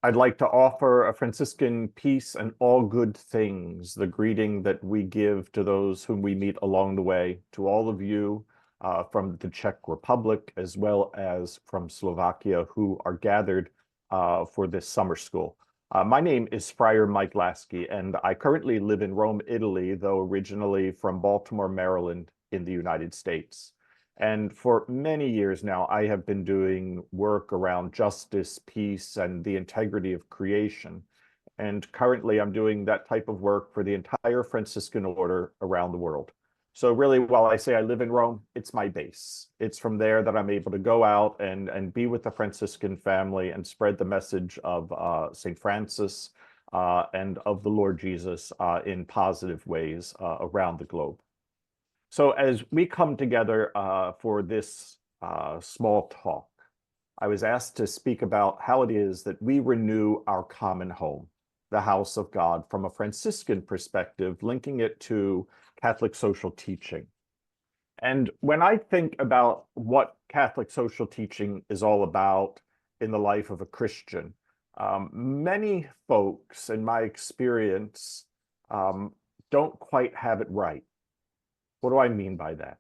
I'd like to offer a Franciscan peace and all good things, the greeting that we give to those whom we meet along the way, to all of you from the Czech Republic, as well as from Slovakia, who are gathered for this summer school. My name is Friar Mike Lasky, and I currently live in Rome, Italy, though originally from Baltimore, Maryland, in the United States. And for many years now, I have been doing work around justice, peace, and the integrity of creation. And currently, I'm doing that type of work for the entire Franciscan order around the world. So really, while I say I live in Rome, it's my base. It's from there that I'm able to go out and be with the Franciscan family and spread the message of St. Francis and of the Lord Jesus in positive ways around the globe. So as we come together for this small talk, I was asked to speak about how it is that we renew our common home, the house of God, from a Franciscan perspective, linking it to Catholic social teaching. And when I think about what Catholic social teaching is all about in the life of a Christian, many folks, in my experience, don't quite have it right. What do I mean by that?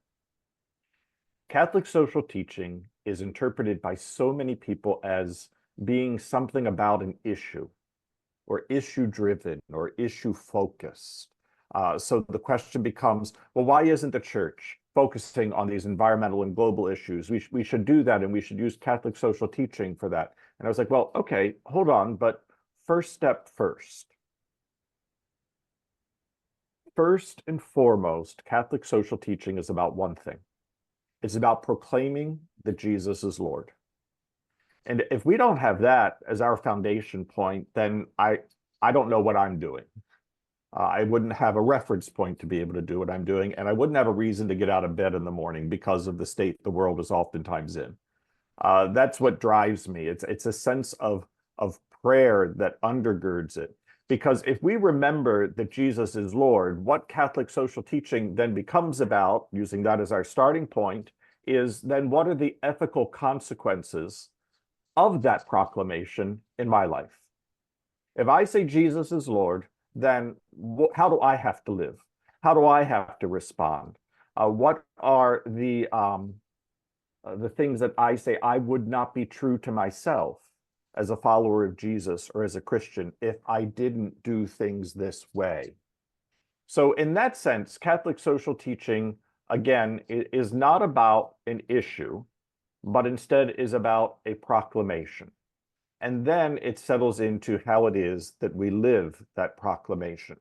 Catholic social teaching is interpreted by so many people as being something about an issue, or issue-driven, or issue-focused. So the question becomes, well, why isn't the church focusing on these environmental and global issues? We should do that, and we should use Catholic social teaching for that. And I was like, well, okay, hold on, but first step first. First and foremost, Catholic social teaching is about one thing. It's about proclaiming that Jesus is Lord. And if we don't have that as our foundation point, then I don't know what I'm doing. I wouldn't have a reference point to be able to do what I'm doing, and I wouldn't have a reason to get out of bed in the morning because of the state the world is oftentimes in. That's what drives me. It's a sense of prayer that undergirds it. Because if we remember that Jesus is Lord, what Catholic social teaching then becomes about, using that as our starting point, is then what are the ethical consequences of that proclamation in my life? If I say Jesus is Lord, then how do I have to live? How do I have to respond? What are the things that I say I would not be true to myself as a follower of Jesus or as a Christian if I didn't do things this way? So in that sense, Catholic social teaching, again, is not about an issue, but instead is about a proclamation. And then it settles into how it is that we live that proclamation.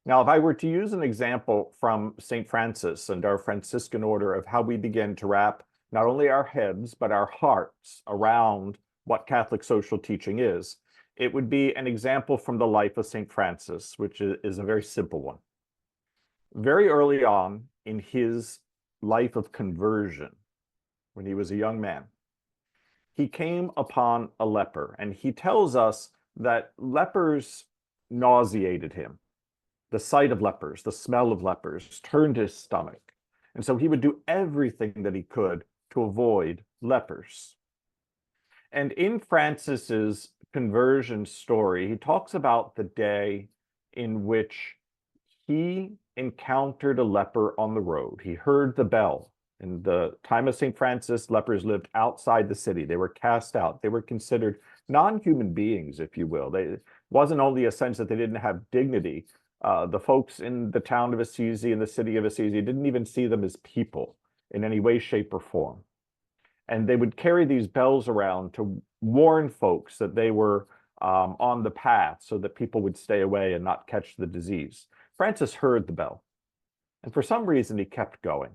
Now, if I were to use an example from St. Francis and our Franciscan order of how we begin to wrap not only our heads, but our hearts around what Catholic social teaching is, it would be an example from the life of St. Francis, which is a very simple one. Very early on in his life of conversion, when he was a young man, he came upon a leper, and he tells us that lepers nauseated him. The sight of lepers, the smell of lepers turned his stomach. And so he would do everything that he could to avoid lepers. And in Francis's conversion story, he talks about the day in which he encountered a leper on the road. He heard the bell. In the time of St. Francis, lepers lived outside the city. They were cast out. They were considered non-human beings, if you will. It wasn't only a sense that they didn't have dignity. The folks in the town of Assisi, in the city of Assisi, didn't even see them as people in any way, shape, or form. And they would carry these bells around to warn folks that they were on the path so that people would stay away and not catch the disease. Francis heard the bell, and for some reason he kept going.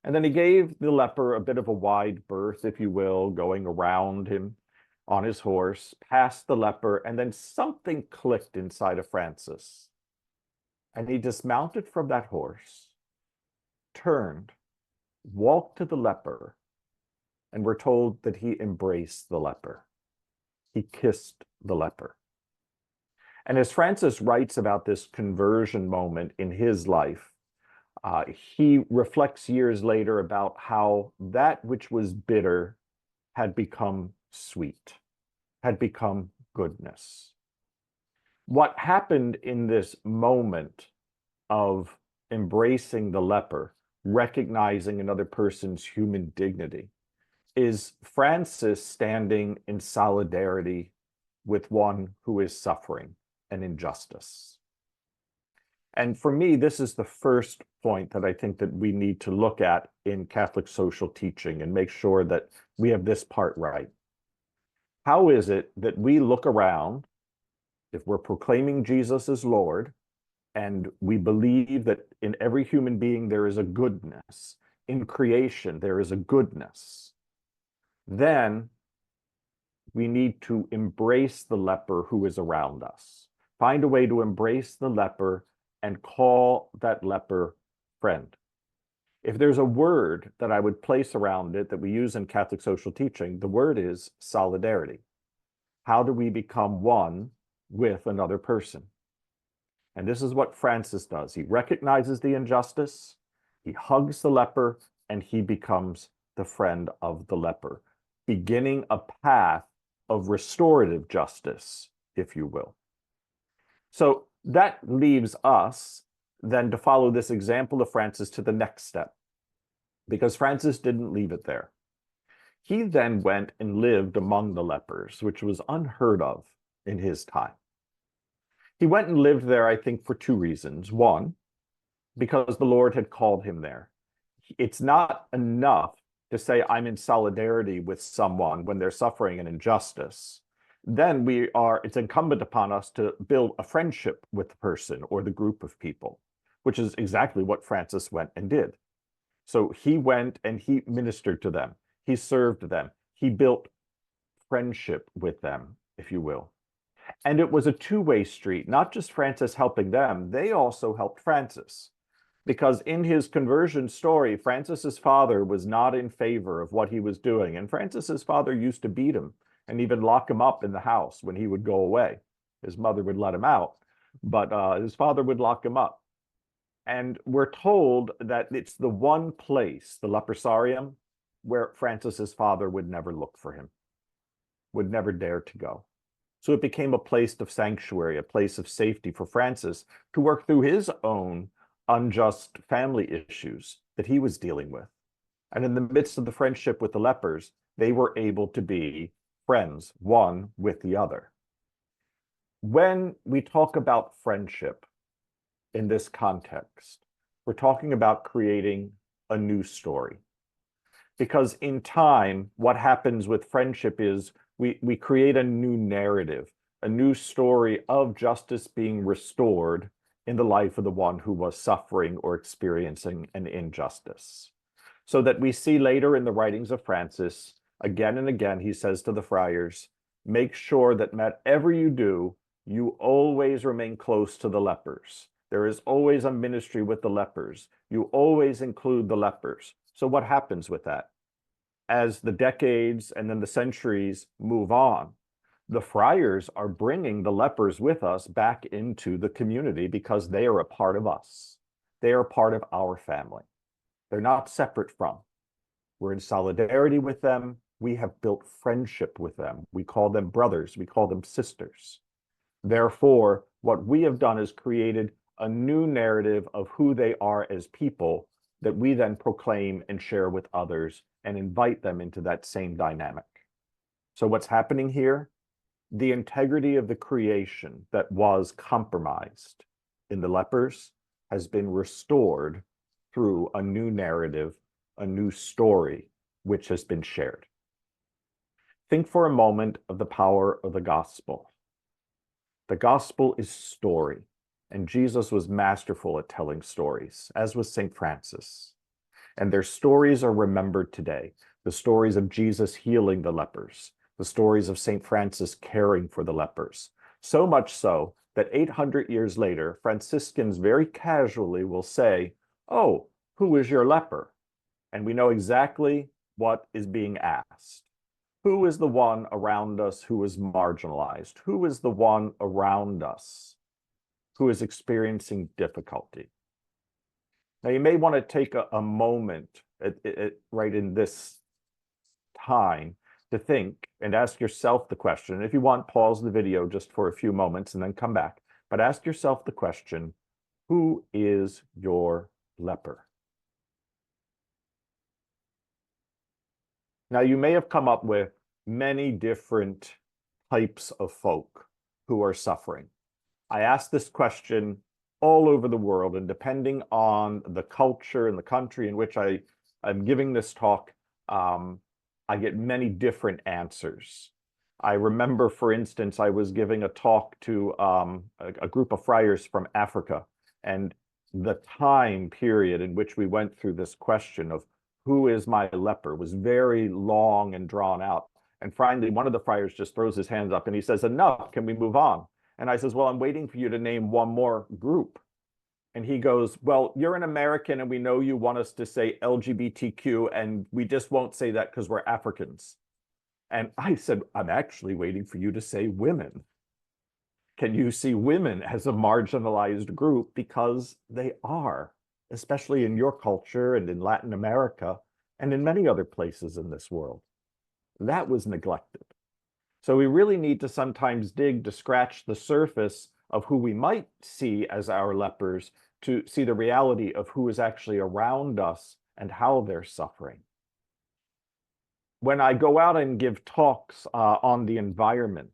And then he gave the leper a bit of a wide berth, if you will, going around him on his horse, past the leper, and then something clicked inside of Francis. And he dismounted from that horse, turned, walked to the leper, and we're told that he embraced the leper. He kissed the leper. And as Francis writes about this conversion moment in his life, he reflects years later about how that which was bitter had become sweet. had become goodness. What happened in this moment of embracing the leper, recognizing another person's human dignity, is Francis standing in solidarity with one who is suffering an injustice. And for me, this is the first point that I think that we need to look at in Catholic social teaching and make sure that we have this part right. How is it that we look around, if we're proclaiming Jesus as Lord, and we believe that in every human being there is a goodness, in creation there is a goodness, then we need to embrace the leper who is around us. Find a way to embrace the leper and call that leper friend. If there's a word that I would place around it that we use in Catholic social teaching, the word is solidarity. How do we become one with another person? And this is what Francis does. He recognizes the injustice, he hugs the leper, and he becomes the friend of the leper, beginning a path of restorative justice, if you will. So that leaves us then to follow this example of Francis to the next step, because Francis didn't leave it there. He then went and lived among the lepers, which was unheard of in his time. He went and lived there, I think, for two reasons. One, because the Lord had called him there. It's not enough to say, I'm in solidarity with someone when they're suffering an injustice. Then it's incumbent upon us to build a friendship with the person or the group of people, which is exactly what Francis went and did. So he went and he ministered to them. He served them. He built friendship with them, if you will. And it was a two-way street, not just Francis helping them, they also helped Francis. Because in his conversion story, Francis's father was not in favor of what he was doing. And Francis's father used to beat him and even lock him up in the house when he would go away. His mother would let him out, but his father would lock him up. And we're told that it's the one place, the leprosarium, where Francis's father would never look for him, would never dare to go. So it became a place of sanctuary, a place of safety for Francis to work through his own unjust family issues that he was dealing with. And in the midst of the friendship with the lepers, they were able to be friends, one with the other. When we talk about friendship in this context, we're talking about creating a new story. Because in time, what happens with friendship is we create a new narrative, a new story of justice being restored in the life of the one who was suffering or experiencing an injustice. So that we see later in the writings of Francis, again and again, he says to the friars, make sure that whatever you do, you always remain close to the lepers. There is always a ministry with the lepers. You always include the lepers. So what happens with that? As the decades and then the centuries move on, the friars are bringing the lepers with us back into the community because they are a part of us. They are part of our family. They're not separate from. We're in solidarity with them. We have built friendship with them. We call them brothers. We call them sisters. Therefore, what we have done is created a new narrative of who they are as people that we then proclaim and share with others and invite them into that same dynamic. So what's happening here? The integrity of the creation that was compromised in the lepers has been restored through a new narrative, a new story, which has been shared. Think for a moment of the power of the gospel. The gospel is story, and Jesus was masterful at telling stories, as was St. Francis. And their stories are remembered today. The stories of Jesus healing the lepers, the stories of St. Francis caring for the lepers. So much so that 800 years later, Franciscans very casually will say, oh, who is your leper? And we know exactly what is being asked. Who is the one around us who is marginalized? Who is the one around us who is experiencing difficulty? Now, you may want to take a moment right in this time to think and ask yourself the question. If you want, pause the video just for a few moments and then come back. But ask yourself the question, who is your leper? Now, you may have come up with many different types of folk who are suffering. I ask this question all over the world, and depending on the culture and the country in which I'm giving this talk, I get many different answers. I remember, for instance, I was giving a talk to a group of friars from Africa, and the time period in which we went through this question of who is my leper was very long and drawn out. And finally, one of the friars just throws his hands up and he says, enough, can we move on? And I says, well, I'm waiting for you to name one more group. And he goes, well, you're an American and we know you want us to say LGBTQ, and we just won't say that because we're Africans. And I said, I'm actually waiting for you to say women. Can you see women as a marginalized group? Because they are, especially in your culture and in Latin America and in many other places in this world. That was neglected. So we really need to sometimes dig to scratch the surface of who we might see as our lepers to see the reality of who is actually around us and how they're suffering. When I go out and give talks on the environment,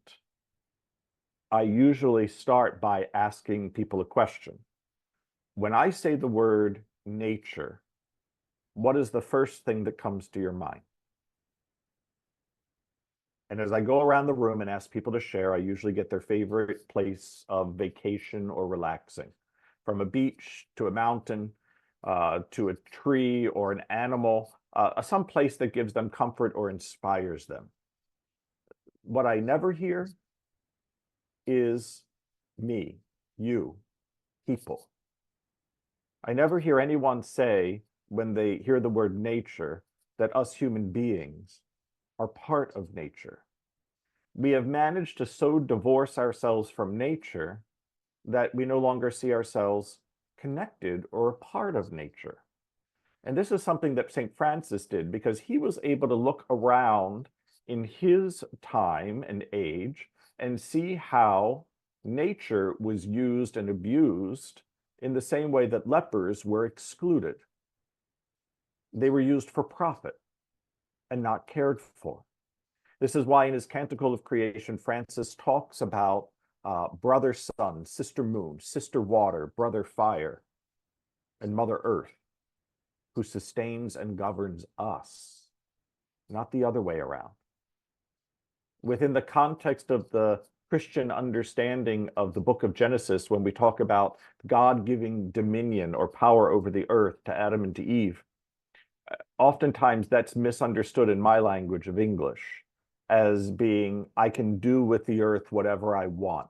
I usually start by asking people a question. When I say the word nature, what is the first thing that comes to your mind? And as I go around the room and ask people to share, I usually get their favorite place of vacation or relaxing, from a beach to a mountain, to a tree or an animal, some place that gives them comfort or inspires them. What I never hear is me, you, people. I never hear anyone say, when they hear the word nature, that us human beings are part of nature. We have managed to so divorce ourselves from nature that we no longer see ourselves connected or a part of nature. And this is something that St. Francis did, because he was able to look around in his time and age and see how nature was used and abused in the same way that lepers were excluded. They were used for profit and not cared for. This is why in his Canticle of Creation, Francis talks about brother sun, sister moon, sister water, brother fire, and mother earth, who sustains and governs us, not the other way around. Within the context of the Christian understanding of the book of Genesis, when we talk about God giving dominion or power over the earth to Adam and to Eve, oftentimes that's misunderstood in my language of English as being, I can do with the earth whatever I want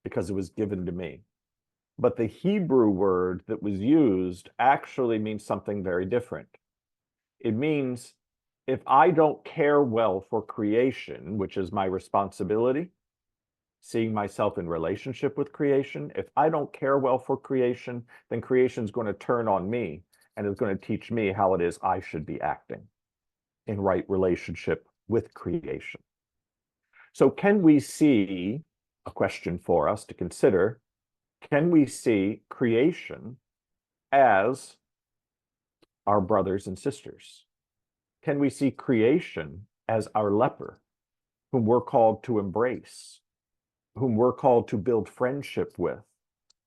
because it was given to me. But the Hebrew word that was used actually means something very different. It means if I don't care well for creation, which is my responsibility, seeing myself in relationship with creation, if I don't care well for creation, then creation is going to turn on me and is going to teach me how it is I should be acting in right relationship with creation. So can we see, a question for us to consider, can we see creation as our brothers and sisters? Can we see creation as our leper, whom we're called to embrace, whom we're called to build friendship with,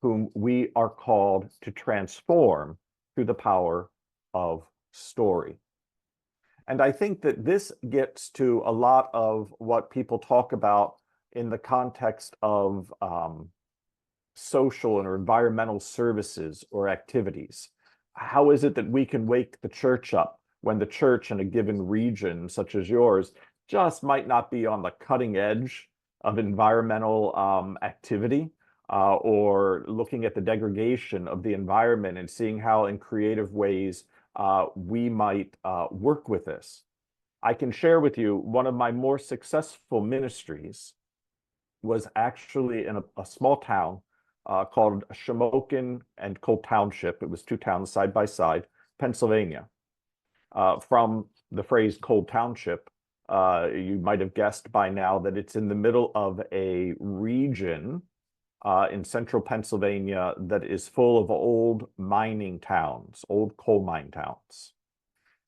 whom we are called to transform through the power of story? And I think that this gets to a lot of what people talk about in the context of social or environmental services or activities. How is it that we can wake the church up when the church in a given region, such as yours, just might not be on the cutting edge of environmental activity, or looking at the degradation of the environment and seeing how in creative ways we might work with this? I can share with you one of my more successful ministries was actually in a small town called Shamokin and Cole Township. It was two towns side by side, Pennsylvania. From the phrase Cole Township, You might have guessed by now that it's in the middle of a region in central Pennsylvania that is full of old mining towns, old coal mine towns.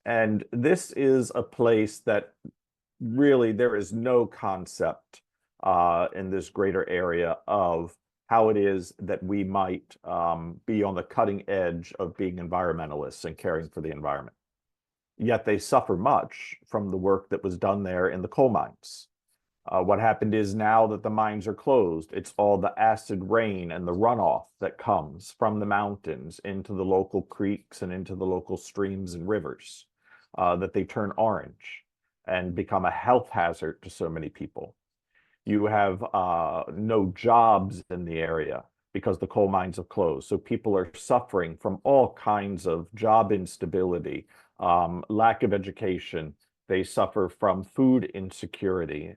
And this is a place that really there is no concept in this greater area of how it is that we might be on the cutting edge of being environmentalists and caring for the environment. Yet they suffer much from the work that was done there in the coal mines. What happened is now that the mines are closed, it's all the acid rain and the runoff that comes from the mountains into the local creeks and into the local streams and rivers that they turn orange and become a health hazard to so many people. You have no jobs in the area because the coal mines have closed. So people are suffering from all kinds of job instability, lack of education. They suffer from food insecurity.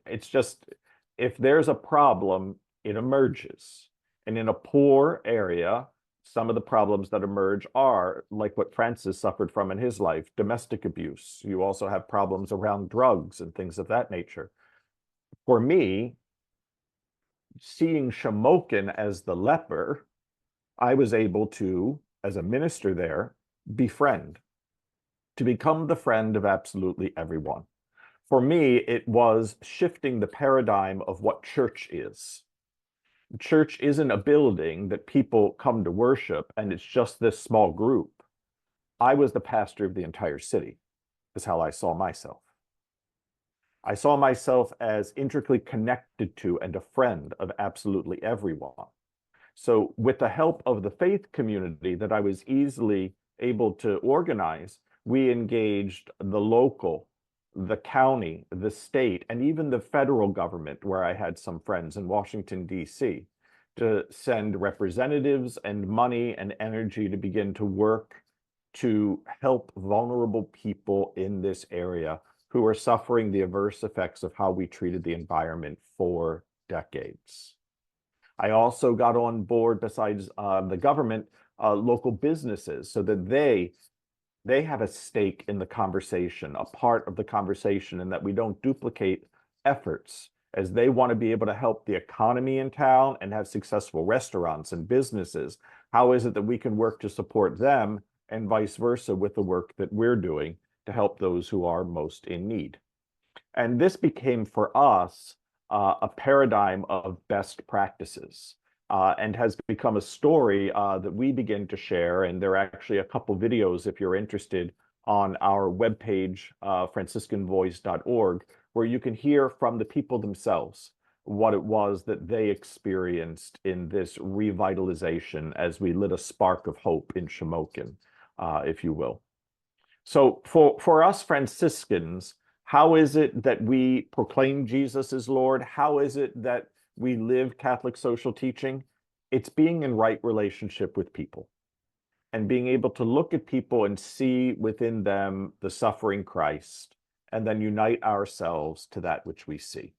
It's just, if there's a problem, it emerges. And in a poor area, some of the problems that emerge are like what Francis suffered from in his life, domestic abuse. You also have problems around drugs and things of that nature. For me, seeing Shamokin as the leper, I was able to, as a minister there, befriend, to become the friend of absolutely everyone. For me, it was shifting the paradigm of what church is. Church isn't a building that people come to worship and it's just this small group. I was the pastor of the entire city, is how I saw myself. I saw myself as intricately connected to and a friend of absolutely everyone. So with the help of the faith community that I was easily able to organize, we engaged the local, the county, the state, and even the federal government, where I had some friends in Washington, D.C., to send representatives and money and energy to begin to work to help vulnerable people in this area who are suffering the adverse effects of how we treated the environment for decades. I also got on board, besides the government, local businesses, so that they have a stake in the conversation, a part of the conversation, and that we don't duplicate efforts, as they want to be able to help the economy in town and have successful restaurants and businesses. How is it that we can work to support them and vice versa with the work that we're doing to help those who are most in need? And this became for us a paradigm of best practices. And has become a story that we begin to share. And there are actually a couple videos, if you're interested, on our webpage, franciscanvoice.org, where you can hear from the people themselves what it was that they experienced in this revitalization as we lit a spark of hope in Shamokin, if you will. So for us Franciscans, how is it that we proclaim Jesus as Lord? How is it that we live Catholic social teaching? It's being in right relationship with people and being able to look at people and see within them the suffering Christ, and then unite ourselves to that which we see.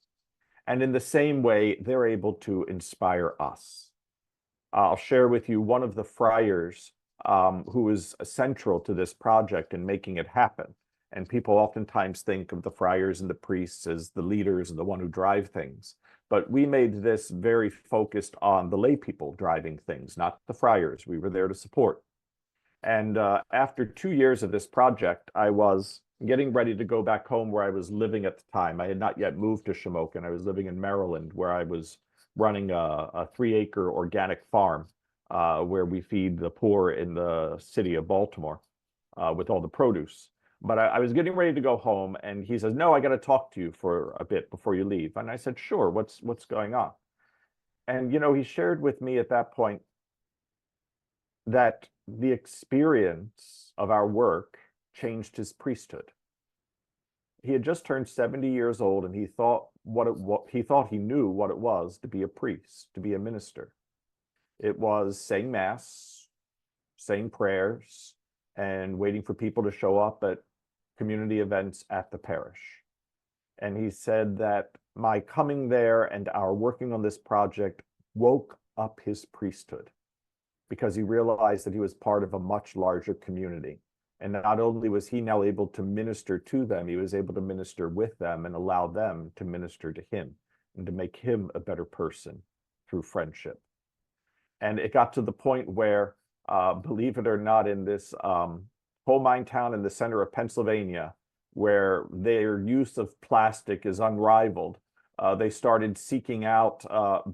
And in the same way, they're able to inspire us. I'll share with you one of the friars who is central to this project and making it happen. And people oftentimes think of the friars and the priests as the leaders and the one who drive things. But we made this very focused on the lay people driving things, not the friars. We were there to support. And after 2 years of this project, I was getting ready to go back home where I was living at the time. I had not yet moved to Shamokin. I was living in Maryland, where I was running a 3-acre organic farm where we feed the poor in the city of Baltimore with all the produce. But I was getting ready to go home, and he says, "No, I got to talk to you for a bit before you leave." And I said, "Sure, what's going on?" And, you know, he shared with me at that point that the experience of our work changed his priesthood. He had just turned 70 years old, and he thought he knew what it was to be a priest, to be a minister. It was saying mass, saying prayers, and waiting for people to show up at community events at the parish. And he said that my coming there and our working on this project woke up his priesthood, because he realized that he was part of a much larger community, And not only was he now able to minister to them, he was able to minister with them and allow them to minister to him and to make him a better person through friendship. And it got to the point where, believe it or not, in this coal mine town in the center of Pennsylvania, where their use of plastic is unrivaled, they started seeking out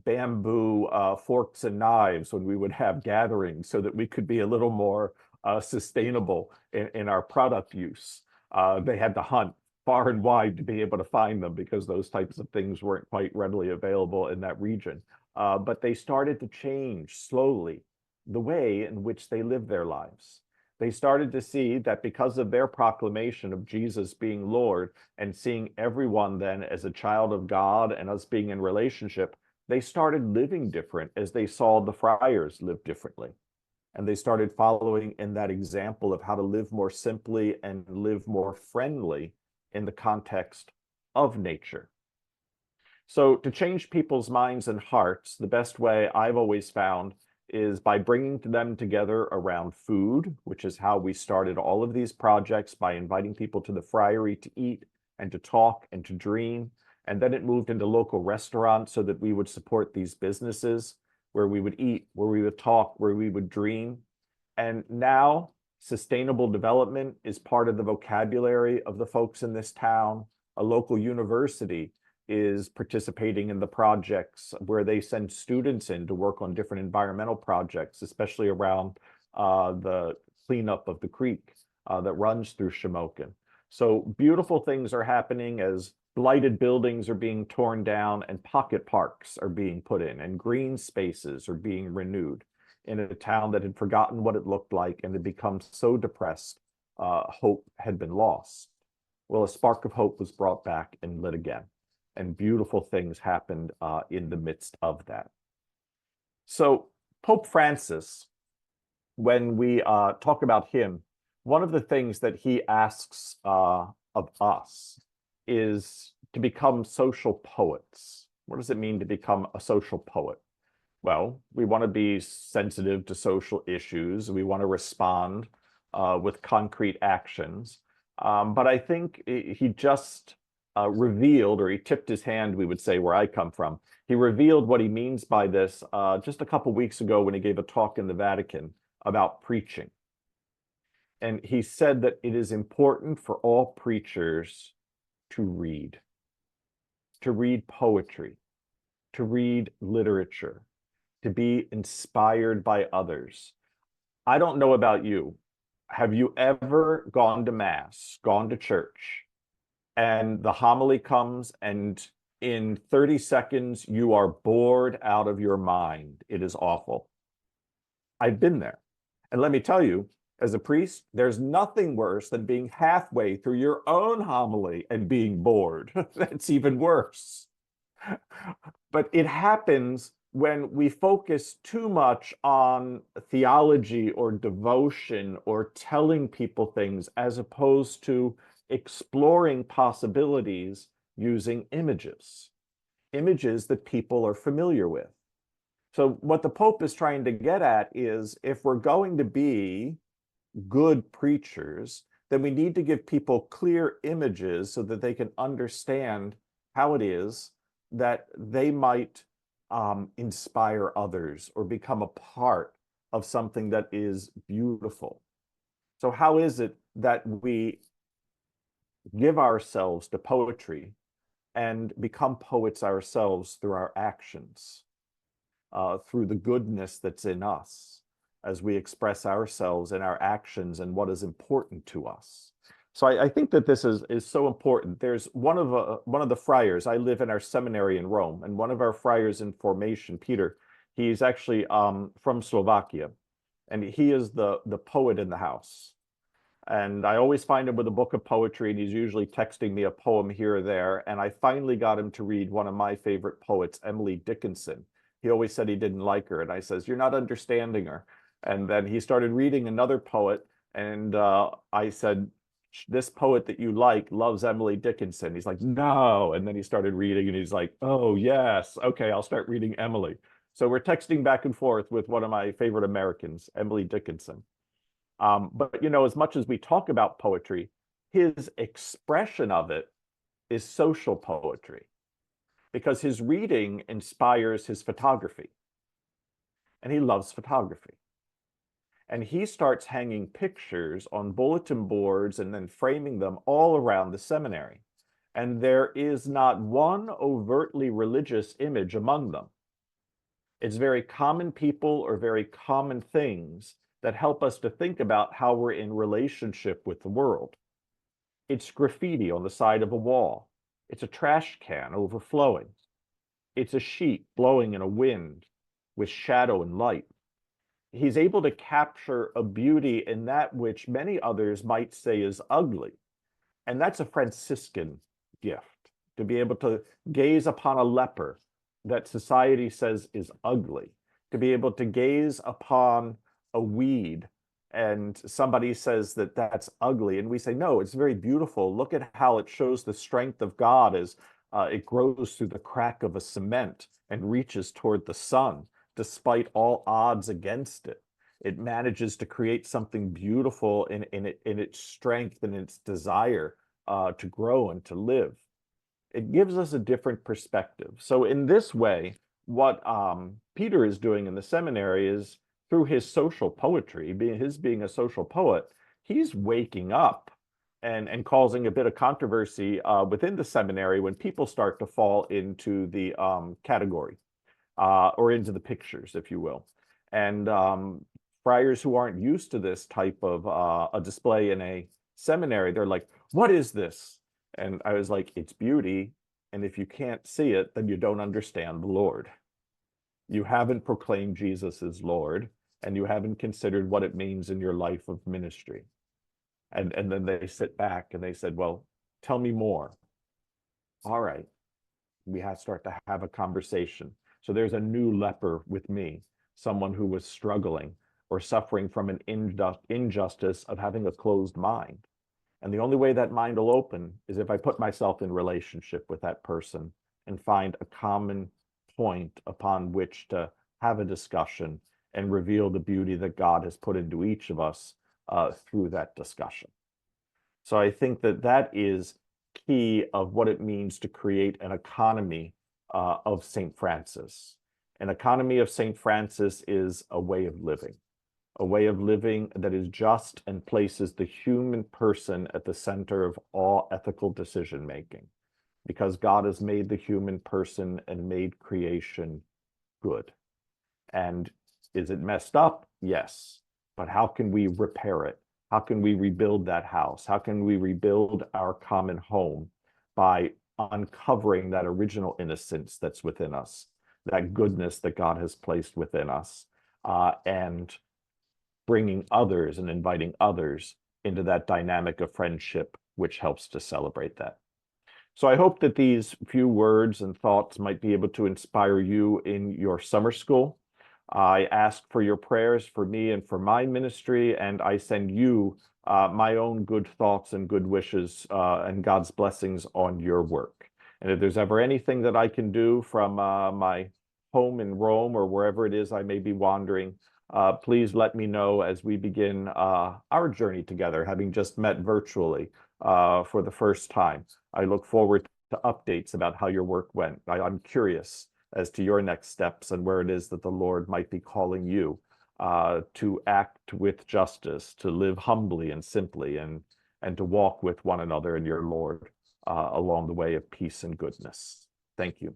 bamboo forks and knives when we would have gatherings so that we could be a little more sustainable in our product use. They had to hunt far and wide to be able to find them because those types of things weren't quite readily available in that region. But they started to change slowly the way in which they lived their lives. They started to see that because of their proclamation of Jesus being Lord and seeing everyone then as a child of God and us being in relationship, they started living different as they saw the friars live differently. And they started following in that example of how to live more simply and live more friendly in the context of nature. So to change people's minds and hearts, the best way I've always found is by bringing them together around food, which is how we started all of these projects, by inviting people to the friary to eat and to talk and to dream. And then it moved into local restaurants so that we would support these businesses where we would eat, where we would talk, where we would dream. And now sustainable development is part of the vocabulary of the folks in this town. A local university is participating in the projects where they send students in to work on different environmental projects, especially around the cleanup of the creek that runs through Shamokin. So beautiful things are happening as blighted buildings are being torn down and pocket parks are being put in and green spaces are being renewed in a town that had forgotten what it looked like and had become so depressed, hope had been lost. Well, a spark of hope was brought back and lit again. And beautiful things happened in the midst of that. So Pope Francis, when we talk about him, one of the things that he asks of us is to become social poets. What does it mean to become a social poet? Well, we want to be sensitive to social issues. We want to respond with concrete actions. But I think he just revealed, or he tipped his hand, we would say, where I come from. He revealed what he means by this just a couple weeks ago when he gave a talk in the Vatican about preaching. And he said that it is important for all preachers to read poetry, to read literature, to be inspired by others. I don't know about you. Have you ever gone to Mass, gone to church, and the homily comes and in 30 seconds you are bored out of your mind? It is awful. I've been there. And let me tell you, as a priest, there's nothing worse than being halfway through your own homily and being bored. That's even worse. But it happens when we focus too much on theology or devotion or telling people things as opposed to exploring possibilities using images that people are familiar with. So what the Pope is trying to get at is, if we're going to be good preachers, then we need to give people clear images so that they can understand how it is that they might inspire others or become a part of something that is beautiful. So how is it that we give ourselves to poetry and become poets ourselves through our actions, through the goodness that's in us as we express ourselves in our actions and what is important to us? So I think that this is so important. There's one of the friars. I live in our seminary in Rome, and one of our friars in formation, Peter, he's actually from Slovakia, and he is the poet in the house. And I always find him with a book of poetry, and he's usually texting me a poem here or there. And I finally got him to read one of my favorite poets, Emily Dickinson. He always said he didn't like her, and I says, "You're not understanding her." And then he started reading another poet, and I said, "This poet that you like loves Emily Dickinson." He's like, "No." And then he started reading, and he's like, "Oh, yes. Okay, I'll start reading Emily." So we're texting back and forth with one of my favorite Americans, Emily Dickinson. But, you know, as much as we talk about poetry, his expression of it is social poetry, because his reading inspires his photography. And he loves photography. And he starts hanging pictures on bulletin boards and then framing them all around the seminary. And there is not one overtly religious image among them. It's very common people or very common things that help us to think about how we're in relationship with the world. It's graffiti on the side of a wall. It's a trash can overflowing. It's a sheet blowing in a wind with shadow and light. He's able to capture a beauty in that which many others might say is ugly. And that's a Franciscan gift, to be able to gaze upon a leper that society says is ugly, to be able to gaze upon a weed and somebody says that that's ugly. And we say, no, it's very beautiful. Look at how it shows the strength of God as it grows through the crack of a cement and reaches toward the sun. Despite all odds against it, it manages to create something beautiful in its strength and its desire to grow and to live. It gives us a different perspective. So in this way, what Peter is doing in the seminary is, through his social poetry, being a social poet, he's waking up and causing a bit of controversy within the seminary when people start to fall into the category. Or into the pictures, if you will. And friars who aren't used to this type of a display in a seminary, they're like, what is this? And I was like, it's beauty. And if you can't see it, then you don't understand the Lord. You haven't proclaimed Jesus as Lord, and you haven't considered what it means in your life of ministry. And then they sit back and they said, well, tell me more. All right. We have to start to have a conversation. So there's a new leper with me, someone who was struggling or suffering from an injustice of having a closed mind. And the only way that mind will open is if I put myself in relationship with that person and find a common point upon which to have a discussion and reveal the beauty that God has put into each of us through that discussion. So I think that that is key of what it means to create an economy of St. Francis. An economy of St. Francis is a way of living that is just and places the human person at the center of all ethical decision making, because God has made the human person and made creation good. And is it messed up? Yes. But how can we repair it? How can we rebuild that house? How can we rebuild our common home by uncovering that original innocence that's within us, that goodness that God has placed within us, and bringing others and inviting others into that dynamic of friendship, which helps to celebrate that. So I hope that these few words and thoughts might be able to inspire you in your summer school. I ask for your prayers for me and for my ministry, and I send you my own good thoughts and good wishes and God's blessings on your work. And if there's ever anything that I can do from my home in Rome or wherever it is I may be wandering, please let me know as we begin our journey together, having just met virtually for the first time. I look forward to updates about how your work went. I'm curious as to your next steps and where it is that the Lord might be calling you to act with justice, to live humbly and simply, and to walk with one another in your Lord along the way of peace and goodness. Thank you.